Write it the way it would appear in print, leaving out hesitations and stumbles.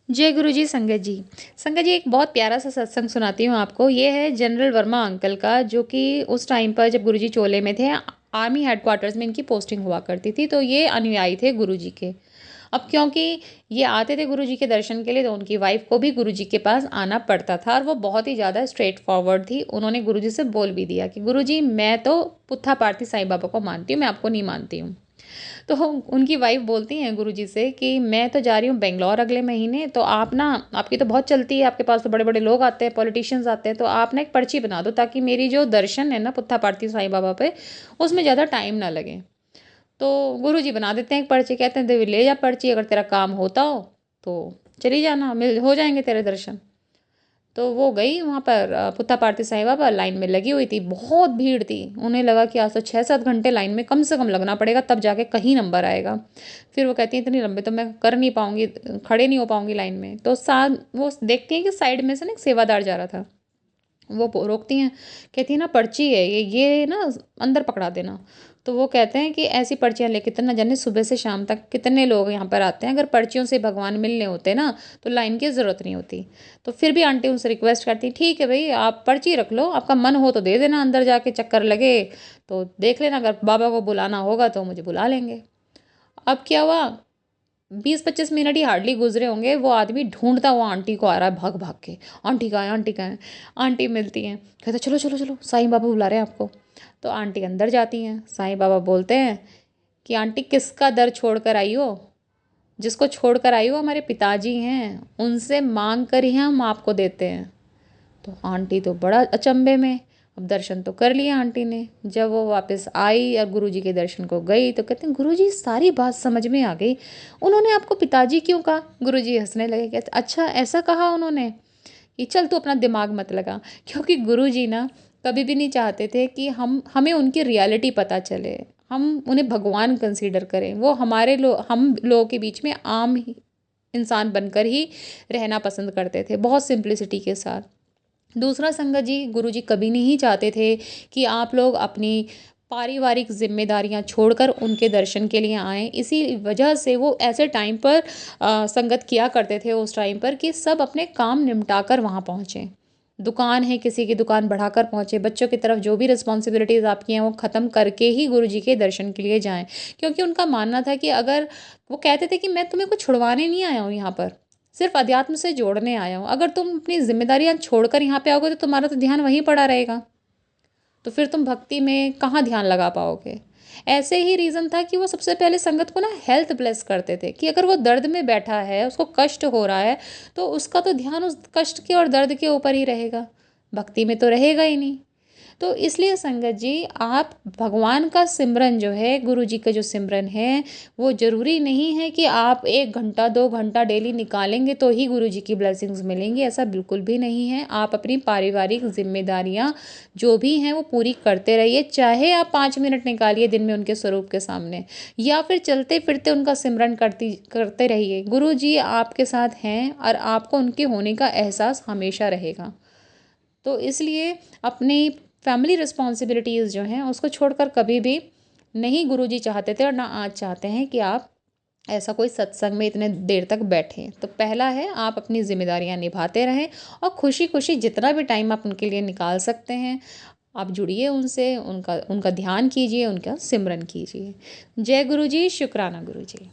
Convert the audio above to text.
जय गुरु जी संगत जी। संगत जी, एक बहुत प्यारा सा सत्संग सुनाती हूँ आपको। ये है जनरल वर्मा अंकल का, जो कि उस टाइम पर जब गुरु जी चोले में थे, आर्मी हेडक्वार्टर्स में इनकी पोस्टिंग हुआ करती थी। तो ये अनुयायी थे गुरु जी के। अब क्योंकि ये आते थे गुरु जी के दर्शन के लिए, तो उनकी वाइफ को भी गुरु जी के पास आना पड़ता था। और वो बहुत ही ज़्यादा स्ट्रेट फॉरवर्ड थी। उन्होंने गुरु जी से बोल भी दिया कि गुरु जी, मैं तो पुट्ठा पार्थी साईं बाबा को मानती हूँ, मैं आपको नहीं मानती हूँ। तो उनकी वाइफ बोलती हैं गुरुजी से कि मैं तो जा रही हूँ बेंगलोर अगले महीने, तो आप ना, आपकी तो बहुत चलती है, आपके पास तो बड़े बड़े लोग आते हैं, पॉलिटिशियंस आते हैं, तो आप ना एक पर्ची बना दो ताकि मेरी जो दर्शन है ना पुत्था पार्थी साईं बाबा पे, उसमें ज़्यादा टाइम ना लगे। तो गुरुजी बना देते हैं एक पर्ची, कहते हैं देवी ले जा पर्ची, अगर तेरा काम होता हो तो चली जाना, मिल हो जाएंगे तेरे दर्शन। तो वो गई वहाँ पर, पुत्ता पार्थी साईं बाबा लाइन में लगी हुई थी, बहुत भीड़ थी। उन्हें लगा कि आज तो 6-7 घंटे लाइन में कम से कम लगना पड़ेगा, तब जाके कहीं नंबर आएगा। फिर वो कहती है इतनी लंबी तो मैं कर नहीं पाऊंगी, खड़े नहीं हो पाऊंगी लाइन में। तो साथ वो देखती हैं कि साइड में से ना एक सेवादार जा रहा था। वो रोकती हैं, कहती है ना पर्ची है ये ना अंदर पकड़ा देना। तो वो कहते हैं कि ऐसी पर्चियाँ लेके तो ना जाने सुबह से शाम तक कितने लोग यहाँ पर आते हैं, अगर पर्चियों से भगवान मिलने होते ना तो लाइन की ज़रूरत नहीं होती। तो फिर भी आंटी उनसे रिक्वेस्ट करती, ठीक है भाई, आप पर्ची रख लो, आपका मन हो तो दे देना, अंदर जाके चक्कर लगे तो देख लेना, अगर बाबा को बुलाना होगा तो मुझे बुला लेंगे। अब क्या हुआ, 20-25 मिनट ही हार्डली गुजरे होंगे, वो आदमी ढूंढता हुआ आंटी को आ रहा है भाग भाग के। आंटी कहाँ है, आंटी कहाँ है। आंटी मिलती हैं, कहते चलो चलो चलो, साईं बाबा बुला रहे हैं आपको। तो आंटी अंदर जाती हैं, साईं बाबा बोलते हैं कि आंटी किसका दर छोड़ कर आई हो। जिसको छोड़ कर आई हो हमारे पिताजी हैं, उनसे मांग कर ही हम आपको देते हैं। तो आंटी तो बड़ा अचंभे में, अब दर्शन तो कर लिया आंटी ने। जब वो वापस आई और गुरुजी के दर्शन को गई तो कहते हैं गुरुजी सारी बात समझ में आ गई, उन्होंने आपको पिताजी क्यों कहा। गुरुजी हंसने लगे, कहते अच्छा ऐसा कहा उन्होंने, कि चल तू अपना दिमाग मत लगा। क्योंकि गुरुजी ना कभी भी नहीं चाहते थे कि हमें उनकी रियलिटी पता चले, हम उन्हें भगवान कंसीडर करें। वो हम लोगों के बीच में आम इंसान बनकर ही रहना पसंद करते थे, बहुत सिंप्लिसिटी के साथ। दूसरा संगत जी, गुरुजी कभी नहीं चाहते थे कि आप लोग अपनी पारिवारिक जिम्मेदारियां छोड़कर उनके दर्शन के लिए आएँ। इसी वजह से वो ऐसे टाइम पर संगत किया करते थे उस टाइम पर, कि सब अपने काम निपटा कर वहाँ पहुँचें। दुकान है किसी की, दुकान बढ़ाकर पहुँचे, बच्चों की तरफ जो भी रिस्पॉन्सिबिलिटीज़ आपकी हैं वो ख़त्म करके ही गुरुजी के दर्शन के लिए जाएँ। क्योंकि उनका मानना था कि अगर, वो कहते थे कि मैं तुम्हें कुछ छुड़वाने नहीं आया हूँ यहाँ पर, सिर्फ अध्यात्म से जोड़ने आया हूँ। अगर तुम अपनी जिम्मेदारियां छोड़कर यहाँ पे आओगे तो तुम्हारा तो ध्यान वहीं पड़ा रहेगा, तो फिर तुम भक्ति में कहाँ ध्यान लगा पाओगे। ऐसे ही रीज़न था कि वो सबसे पहले संगत को ना हेल्थ ब्लेस करते थे, कि अगर वो दर्द में बैठा है, उसको कष्ट हो रहा है, तो उसका तो ध्यान उस कष्ट के और दर्द के ऊपर ही रहेगा, भक्ति में तो रहेगा ही नहीं। तो इसलिए संगत जी, आप भगवान का सिमरन जो है, गुरु जी का जो सिमरन है, वो ज़रूरी नहीं है कि आप 1 घंटा 2 घंटा डेली निकालेंगे तो ही गुरु जी की ब्लेसिंग्स मिलेंगी, ऐसा बिल्कुल भी नहीं है। आप अपनी पारिवारिक जिम्मेदारियाँ जो भी हैं वो पूरी करते रहिए, चाहे आप 5 मिनट निकालिए दिन में उनके स्वरूप के सामने, या फिर चलते फिरते उनका सिमरन करते रहिए। गुरु जी आपके साथ हैं और आपको उनके होने का एहसास हमेशा रहेगा। तो इसलिए अपनी फैमिली रिस्पॉन्सिबिलिटीज़ जो हैं उसको छोड़कर कभी भी नहीं, गुरुजी चाहते थे और ना आज चाहते हैं कि आप ऐसा कोई सत्संग में इतने देर तक बैठें। तो पहला है, आप अपनी जिम्मेदारियां निभाते रहें और खुशी खुशी जितना भी टाइम आप उनके लिए निकाल सकते हैं, आप जुड़िए उनसे, उनका उनका ध्यान कीजिए, उनका सिमरन कीजिए। जय गुरु जी, शुक्राना गुरु जी।